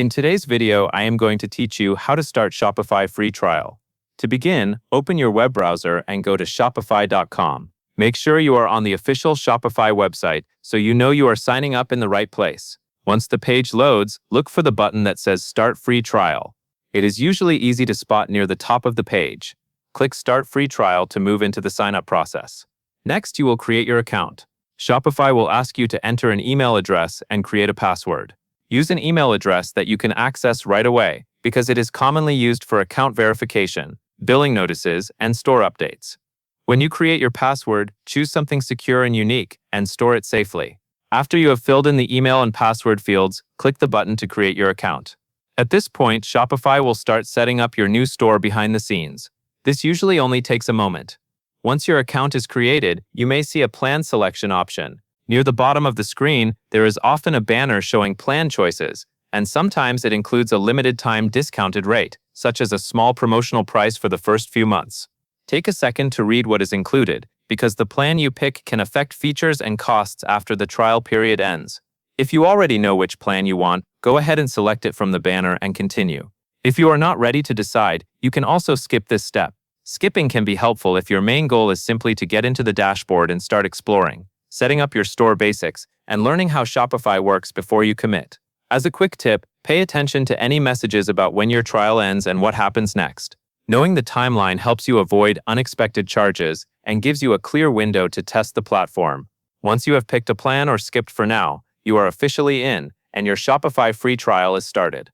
In today's video, I am going to teach you how to start Shopify free trial. To begin, open your web browser and go to shopify.com. Make sure you are on the official Shopify website so you know you are signing up in the right place. Once the page loads, look for the button that says Start Free Trial. It is usually easy to spot near the top of the page. Click Start Free Trial to move into the sign-up process. Next, you will create your account. Shopify will ask you to enter an email address and create a password. Use an email address that you can access right away because it is commonly used for account verification, billing notices, and store updates. When you create your password, choose something secure and unique and store it safely. After you have filled in the email and password fields, click the button to create your account. At this point, Shopify will start setting up your new store behind the scenes. This usually only takes a moment. Once your account is created, you may see a plan selection option. Near the bottom of the screen, there is often a banner showing plan choices, and sometimes it includes a limited-time discounted rate, such as a small promotional price for the first few months. Take a second to read what is included, because the plan you pick can affect features and costs after the trial period ends. If you already know which plan you want, go ahead and select it from the banner and continue. If you are not ready to decide, you can also skip this step. Skipping can be helpful if your main goal is simply to get into the dashboard and start exploring, setting up your store basics, and learning how Shopify works before you commit. As a quick tip, pay attention to any messages about when your trial ends and what happens next. Knowing the timeline helps you avoid unexpected charges and gives you a clear window to test the platform. Once you have picked a plan or skipped for now, you are officially in, and your Shopify free trial is started.